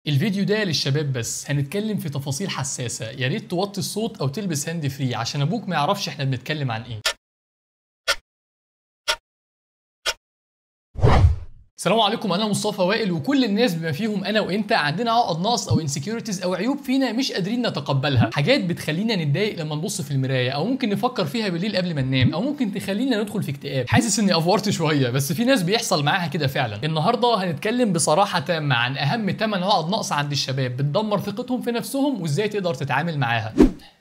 الفيديو ده للشباب بس هنتكلم في تفاصيل حساسة، يا ريت توطي الصوت او تلبس هاند فري عشان ابوك ما يعرفش احنا بنتكلم عن ايه. السلام عليكم، انا مصطفى وائل، وكل الناس بما فيهم انا وانت عندنا عقد نقص او انسكيورتيز او عيوب فينا مش قادرين نتقبلها، حاجات بتخلينا نتضايق لما نبص في المرايه، او ممكن نفكر فيها بالليل قبل ما ننام، او ممكن تخلينا ندخل في اكتئاب. حاسس اني افورت شويه، بس في ناس بيحصل معاها كده فعلا. النهارده هنتكلم بصراحه تامه عن اهم 8 عقد نقص عند الشباب بتدمر ثقتهم في نفسهم وازاي تقدر تتعامل معاها.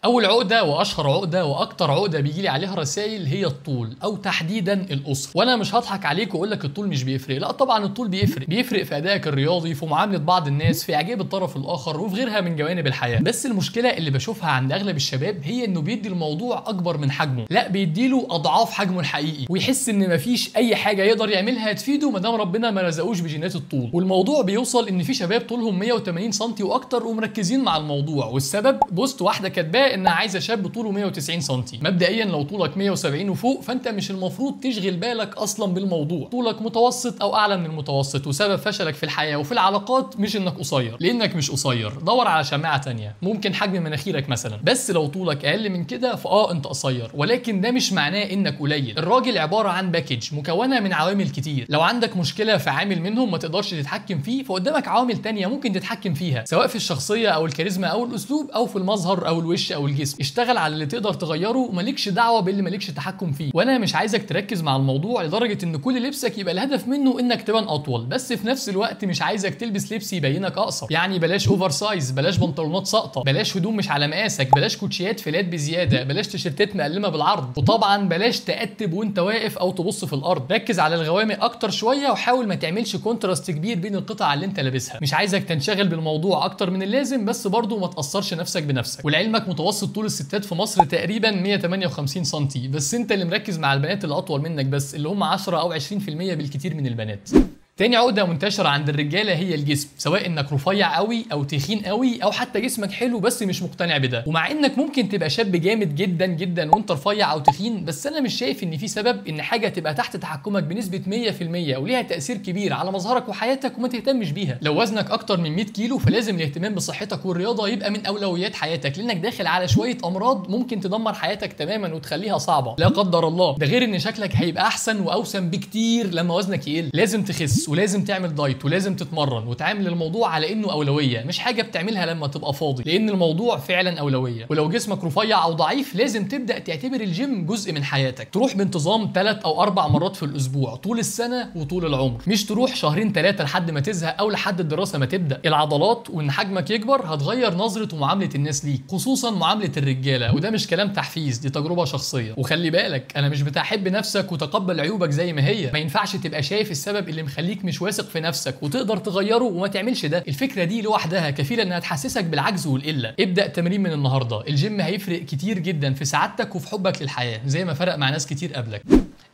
اول عقده واشهر عقده واكتر عقده بيجي عليها رسائل هي الطول، او تحديدا القصر. وانا مش هضحك عليك واقول لك الطول مش بيفرق، لا طبعا الطول بيفرق في ادائك الرياضي، في معامله بعض الناس، في اعجاب الطرف الاخر، وفي غيرها من جوانب الحياه. بس المشكله اللي بشوفها عند اغلب الشباب هي انه بيدي الموضوع اكبر من حجمه، لا بيديله اضعاف حجمه الحقيقي، ويحس ان مفيش اي حاجه يقدر يعملها تفيده ما دام ربنا ما رزقوش بجينات الطول. والموضوع بيوصل ان في شباب طولهم 180 سم واكتر ومركزين مع الموضوع، والسبب بوست واحده كاتباه انها عايزه شاب طوله 190 سم. مبدئيا لو طولك 170 وفوق فانت مش المفروض تشغل بالك اصلا بالموضوع. طولك متوسط او اعلى من المتوسط، وسبب فشلك في الحياه وفي العلاقات مش انك قصير، لانك مش قصير. دور على شماعه ثانيه، ممكن حجم مناخيرك مثلا. بس لو طولك اقل من كده انت قصير، ولكن ده مش معناه انك قليل. الراجل عباره عن باكج مكونه من عوامل كتير، لو عندك مشكله في عامل منهم ما تقدرش تتحكم فيه، فقدامك عوامل تانية ممكن تتحكم فيها، سواء في الشخصيه او الكاريزما او الاسلوب او في المظهر او الوش او الجسم. اشتغل على اللي تقدر تغيره ومالكش دعوه باللي مالكش تحكم فيه. وانا مش عايزك تركز مع الموضوع لدرجه ان كل لبسك يبقى الهدف منه انك تبان اطول، بس في نفس الوقت مش عايزك تلبس لبس يبينك اقصر. يعني بلاش اوفر سايز، بلاش بنطلونات ساقطه، بلاش هدوم مش على مقاسك، بلاش كوتشيات فلات بزياده، بلاش تيشيرتات مقلمه بالعرض، وطبعا بلاش تأتب وانت واقف او تبص في الارض. ركز على الغوامق اكتر شويه، وحاول ما تعملش كونتراست كبير بين القطع اللي انت لابسها. مش عايزك تنشغل بالموضوع اكتر من اللازم، بس برضه ما تاثرش نفسك بنفسك. ولعلمك متوسط طول الستات في مصر تقريبا 158 سم، بس انت اللي مركز مع البنات اللي اطول منك بس، اللي هم 10 او 20% بالكتير من البنات. تاني عقدة منتشرة عند الرجالة هي الجسم، سواء انك رفيع قوي او تخين قوي او حتى جسمك حلو بس مش مقتنع بده. ومع انك ممكن تبقى شاب جامد جدا جدا وانت رفيع او تخين، بس انا مش شايف ان في سبب ان حاجة تبقى تحت تحكمك بنسبة 100% وليها تأثير كبير على مظهرك وحياتك وما تهتمش بيها. لو وزنك اكتر من 100 كيلو فلازم الاهتمام بصحتك والرياضة يبقى من اولويات حياتك، لانك داخل على شوية امراض ممكن تدمر حياتك تماما وتخليها صعبة لا قدر الله. ده غير ان شكلك هيبقى احسن واوسم بكتير لما وزنك يقل. لازم تخس ولازم تعمل دايت ولازم تتمرن، وتعامل الموضوع على انه اولويه، مش حاجه بتعملها لما تبقى فاضي، لان الموضوع فعلا اولويه. ولو جسمك رفيع او ضعيف لازم تبدا تعتبر الجيم جزء من حياتك، تروح بانتظام 3 أو 4 مرات في الاسبوع طول السنه وطول العمر، مش تروح شهرين 3 لحد ما تزهق او لحد الدراسه ما تبدا. العضلات وان حجمك يكبر هتغير نظره ومعامله الناس ليك، خصوصا معامله الرجاله، وده مش كلام تحفيز، دي تجربه شخصيه. وخلي بالك انا مش بتاع حب نفسك وتقبل عيوبك زي ما هي، ما ينفعش تبقى شايف السبب اللي مخليك مش واثق في نفسك وتقدر تغيره وما تعملش ده. الفكره دي لوحدها كفيله انها تحسسك بالعجز والقله. ابدا تمرين من النهارده، الجيم هيفرق كتير جدا في سعادتك وفي حبك للحياه زي ما فرق مع ناس كتير قبلك.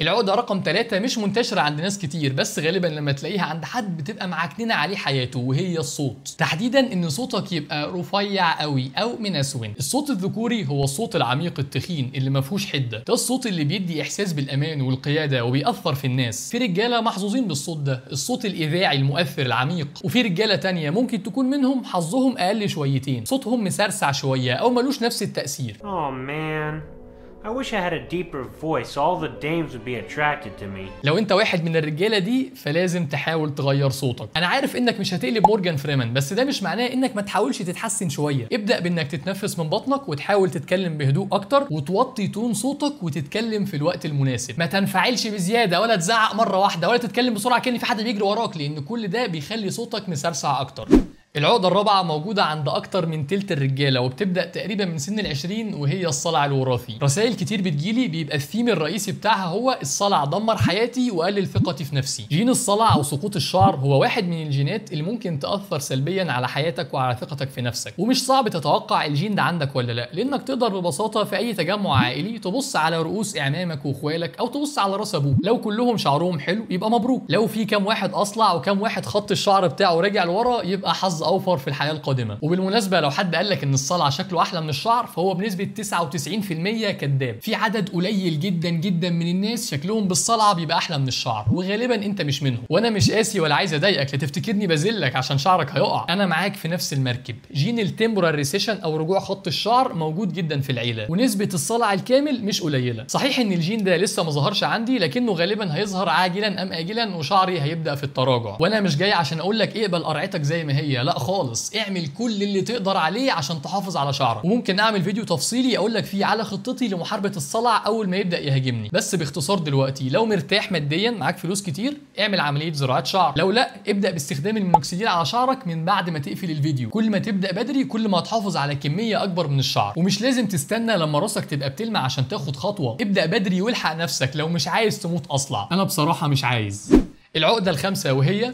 العقده رقم 3 مش منتشره عند ناس كتير، بس غالبا لما تلاقيها عند حد بتبقى معكننه عليه حياته، وهي الصوت. تحديدا ان صوتك يبقى رفيع قوي او منسون. الصوت الذكوري هو الصوت العميق التخين اللي ما فيهوش حده، ده الصوت اللي بيدي احساس بالامان والقياده وبيأثر في الناس. في رجاله محظوظين بالصوت ده، الصوت الاذاعي المؤثر العميق، وفي رجاله تانية ممكن تكون منهم حظهم اقل شويتين، صوتهم مسرسع شويه او ملوش نفس التأثير. Oh man. I wish I had a deeper voice so all the dames would be attracted to me. لو انت واحد من الرجاله دي فلازم تحاول تغير صوتك. انا عارف انك مش هتقلب مورجان فريمان، بس ده مش معناه انك ما تحاولش تتحسن شويه. ابدا بانك تتنفس من بطنك وتحاول تتكلم بهدوء اكتر، وتوطي تون صوتك وتتكلم في الوقت المناسب. ما تنفعلش بزياده ولا تزعق مره واحده ولا تتكلم بسرعه كأن في حد بيجري وراك، لان كل ده بيخلي صوتك مسرسع اكتر. العقدة الرابعة موجودة عند أكتر من تلت الرجالة، وبتبدأ تقريبا من سن ال20، وهي الصلع الوراثي. رسائل كتير بتجيلي بيبقى الثيم الرئيسي بتاعها هو الصلع دمر حياتي وقلل ثقتي في نفسي. جين الصلع أو سقوط الشعر هو واحد من الجينات اللي ممكن تأثر سلبيا على حياتك وعلى ثقتك في نفسك، ومش صعب تتوقع الجين ده عندك ولا لا، لأنك تقدر ببساطة في أي تجمع عائلي تبص على رؤوس إعمامك وإخوالك أو تبص على راس أبوك، لو كلهم شعرهم حلو يبقى مبروك، لو في كام واحد أصلع وكام واحد خط الشعر بتاعه راجع لورا يبقى حظ اوفر في الحياه القادمه. وبالمناسبه لو حد قال لك ان الصلع شكله احلى من الشعر فهو بنسبه 99% كذاب. في عدد قليل جدا جدا من الناس شكلهم بالصلعه بيبقى احلى من الشعر، وغالبا انت مش منهم. وانا مش قاسي ولا عايز اضايقك، لا تفتكرني بذلك عشان شعرك هيقع، انا معاك في نفس المركب. جين التمبورال ريسيشن او رجوع خط الشعر موجود جدا في العيله، ونسبه الصلع الكامل مش قليله. صحيح ان الجين ده لسه ما ظهرش عندي، لكنه غالبا هيظهر عاجلا ام اجلا وشعري هيبدا في التراجع. وانا مش جاي عشان اقول لك اقبل قرعتك زي ما هي، لا خالص، اعمل كل اللي تقدر عليه عشان تحافظ على شعرك. وممكن اعمل فيديو تفصيلي اقول لك فيه على خطتي لمحاربه الصلع اول ما يبدا يهاجمني. بس باختصار دلوقتي لو مرتاح ماديا معاك فلوس كتير اعمل عمليه زراعه شعر، لو لا ابدا باستخدام المينوكسيديل على شعرك من بعد ما تقفل الفيديو. كل ما تبدا بدري كل ما هتحافظ على كميه اكبر من الشعر. ومش لازم تستنى لما راسك تبقى بتلمع عشان تاخد خطوه، ابدا بدري والحق نفسك لو مش عايز تموت اصلع. انا بصراحه مش عايز. العقده الخامسه وهي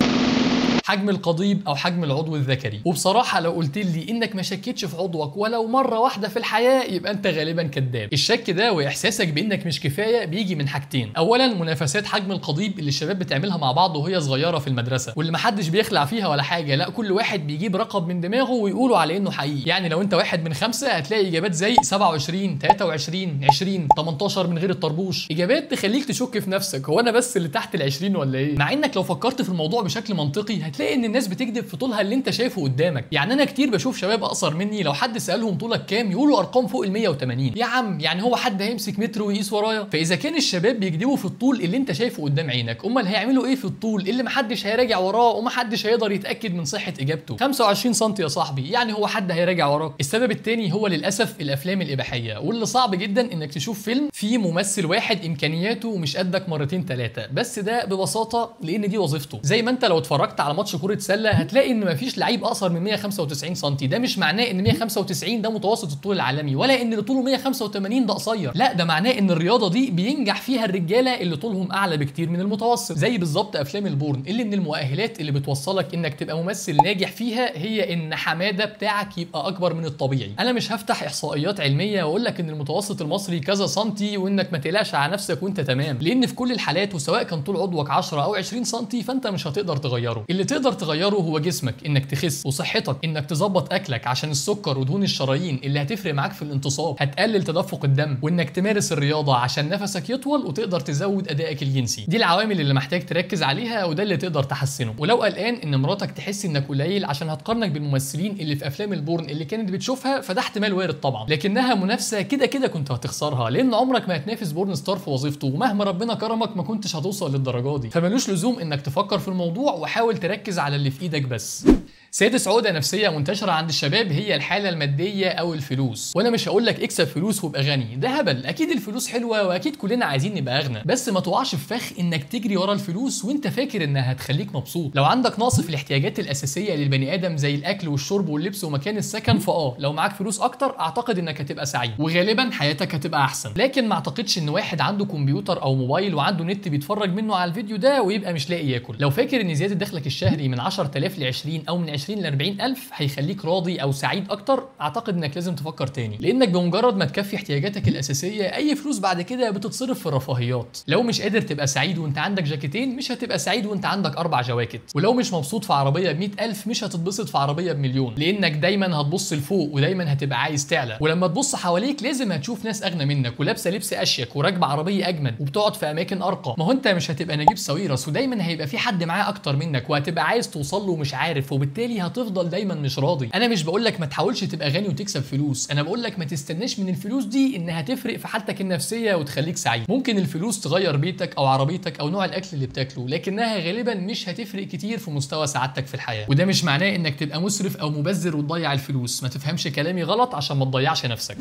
حجم القضيب او حجم العضو الذكري. وبصراحه لو قلت لي انك ما شكتش في عضوك ولو مره واحده في الحياه يبقى انت غالبا كذاب. الشك ده واحساسك بانك مش كفايه بيجي من حاجتين. اولا منافسات حجم القضيب اللي الشباب بتعملها مع بعض وهي صغيره في المدرسه، واللي محدش بيخلع فيها ولا حاجه، لا كل واحد بيجيب رقم من دماغه ويقولوا على انه حقيقي. يعني لو انت واحد من 5 هتلاقي اجابات زي 27 23 20 18 من غير الطربوش. اجابات تخليك تشك في نفسك، هو انا بس اللي تحت ال20 ولا ايه؟ مع انك لو فكرت في الموضوع بشكل منطقي هتلاقي ان الناس بتكذب في طولها اللي انت شايفه قدامك. يعني انا كتير بشوف شباب اقصر مني لو حد سالهم طولك كام يقولوا ارقام فوق ال 180. يا عم يعني هو حد هيمسك متر ويقيس ورايا؟ فاذا كان الشباب بيكذبوا في الطول اللي انت شايفه قدام عينك، امال هيعملوا ايه في الطول اللي محدش هيراجع وراه ومحدش هيقدر يتاكد من صحه اجابته؟ 25 سم يا صاحبي، يعني هو حد هيراجع وراك؟ السبب الثاني هو للاسف الافلام الاباحيه، واللي صعب جدا انك تشوف فيلم فيه ممثل واحد امكانياته مش قدك مرتين ثلاثه، بس ده ببساطه لان دي وظيفته. زي ما انت لو اتفرجت على ماتش كره سله هتلاقي ان مفيش لعيب اقصر من 195 سم. ده مش معناه ان 195 ده متوسط الطول العالمي، ولا ان اللي طوله 185 ده قصير، لا ده معناه ان الرياضه دي بينجح فيها الرجاله اللي طولهم اعلى بكتير من المتوسط. زي بالظبط افلام البورن اللي من المؤهلات اللي بتوصلك انك تبقى ممثل ناجح فيها هي ان حماده بتاعك يبقى اكبر من الطبيعي. انا مش هفتح احصائيات علميه واقول لك ان المتوسط المصري كذا سنتي وانك ما تقلقش على نفسك وانت تمام، لان في كل الحالات وسواء كان طول عضوك 10 او 20 سنتي فانت مش هتقدر تغيره. اللي تقدر تغيره هو جسمك، انك تخس، وصحتك، انك تظبط اكلك عشان السكر ودهون الشرايين اللي هتفرق معاك في الانتصاب، هتقلل تدفق الدم، وانك تمارس الرياضه عشان نفسك يطول وتقدر تزود ادائك الجنسي. دي العوامل اللي محتاج تركز عليها وده اللي تقدر تحسنه. ولو قلقان ان مراتك تحس انك قليل عشان هتقارنك بالممثلين اللي في افلام البورن اللي كانت بتشوفها، فده احتمال وارد طبعا، لكنها منافسه كده كده كنت هتخسرها، لان عمرك ما هتنافس بورن ستار في وظيفته، ومهما ربنا كرمك ما كنتش هتوصل للدرجه دي. فمالوش لزوم انك تفكر في الموضوع وحاول تركز على اللي في ايدك بس. سادس عقدة نفسية منتشرة عند الشباب هي الحالة المادية أو الفلوس. وأنا مش هقول لك اكسب فلوس وابقى غني، ده هبل، أكيد الفلوس حلوة وأكيد كلنا عايزين نبقى أغنى، بس ما تقعش في فخ إنك تجري ورا الفلوس وأنت فاكر إنها هتخليك مبسوط. لو عندك نقص في الاحتياجات الأساسية للبني آدم زي الأكل والشرب واللبس ومكان السكن، لو معاك فلوس أكتر أعتقد إنك هتبقى سعيد وغالبا حياتك هتبقى أحسن. لكن ما أعتقدش إن واحد عنده كمبيوتر أو موبايل وعنده نت بيتفرج منه على الفيديو ده ويبقى مش لاقي ياكل. لو فاكر إن زيادة دخلك الشهري من 10000 ل 20 أو من 20 ل 40000 هيخليك راضي او سعيد اكتر، اعتقد انك لازم تفكر تاني، لانك بمجرد ما تكفي احتياجاتك الاساسيه اي فلوس بعد كده بتتصرف في الرفاهيات. لو مش قادر تبقى سعيد وانت عندك جاكيتين مش هتبقى سعيد وانت عندك 4 جواكت، ولو مش مبسوط في عربيه ب100,000 مش هتتبسط في عربيه ب1,000,000، لانك دايما هتبص لفوق ودايما هتبقى عايز تعلى. ولما تبص حواليك لازم هتشوف ناس اغنى منك ولابسه لبس اشيك وراكبه عربيه اجمد وبتقعد في اماكن ارقى. ما هو انت مش هتبقى نجيب ساويرس ودايما هيبقى في حد معاه اكتر منك وهتبقى عايز توصل له ومش عارف، وبالتالي هتفضل دايما مش راضي. انا مش بقول لك ما تحاولش تبقى غني وتكسب فلوس، انا بقول لك ما تستناش من الفلوس دي انها تفرق في حالتك النفسيه وتخليك سعيد. ممكن الفلوس تغير بيتك او عربيتك او نوع الاكل اللي بتاكله، لكنها غالبا مش هتفرق كتير في مستوى سعادتك في الحياه. وده مش معناه انك تبقى مسرف او مبذر وتضيع الفلوس، ما تفهمش كلامي غلط عشان ما تضيعش نفسك.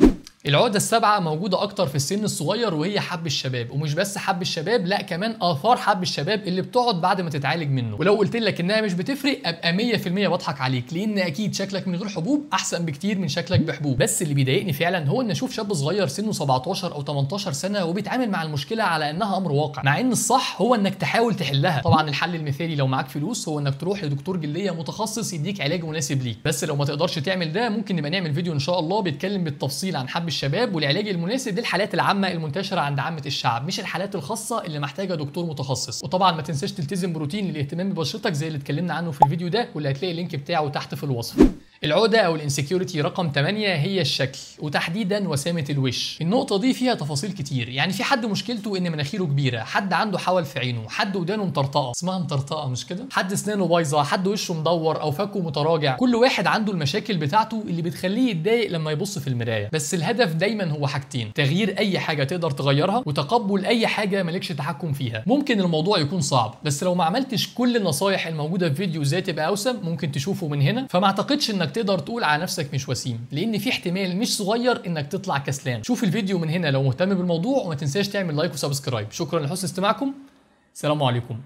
العقده السابعه موجوده اكتر في السن الصغير وهي حب الشباب، ومش بس حب الشباب لا كمان اثار حب الشباب اللي بتقعد بعد ما تتعالج منه. ولو قلت لك انها مش بتفرق ابقى 100% بضحك عليك، لان اكيد شكلك من غير حبوب احسن بكتير من شكلك بحبوب. بس اللي بيضايقني فعلا هو ان اشوف شاب صغير سنه 17 او 18 سنه وبيتعامل مع المشكله على انها امر واقع، مع ان الصح هو انك تحاول تحلها. طبعا الحل المثالي لو معاك فلوس هو انك تروح لدكتور جلديه متخصص يديك علاج مناسب ليك، بس لو ما تقدرش تعمل ده ممكن نبقى نعمل فيديو ان شاء الله بيتكلم بالتفصيل عن حب الشباب، والعلاج المناسب للحالات العامه المنتشره عند عامه الشعب، مش الحالات الخاصه اللي محتاجه دكتور متخصص. وطبعا ما تنساش تلتزم بروتين للاهتمام ببشرتك زي اللي اتكلمنا عنه في الفيديو ده، واللي هتلاقي اللينك بتاعه تحت في الوصف. العقدة أو الانسكيورتي رقم 8 هي الشكل، وتحديدا وسامة الوش. النقطة دي فيها تفاصيل كتير، يعني في حد مشكلته إن مناخيره كبيرة، حد عنده حول في عينه، حد ودانه مطرطقة، اسمها مطرطقة مش كده؟ حد أسنانه بايظة، حد وشه مدور أو فكه متراجع. كل واحد عنده المشاكل بتاعته اللي بتخليه يتضايق لما يبص في المراية، بس الهدف دايما هو حاجتين: تغيير أي حاجة تقدر تغيرها، وتقبل أي حاجة مالكش تحكم فيها. ممكن الموضوع يكون صعب، بس لو ما عملتش كل النصايح الموجودة في فيديو ازاي تبقى أوسم ممكن تشوفه من هنا، فما اعتقدش إنك تقدر تقول على نفسك مش وسيم، لان في احتمال مش صغير انك تطلع كسلان. شوف الفيديو من هنا لو مهتم بالموضوع، وما تنساش تعمل لايك وسبسكرايب. شكرا لحسن استماعكم، سلام عليكم.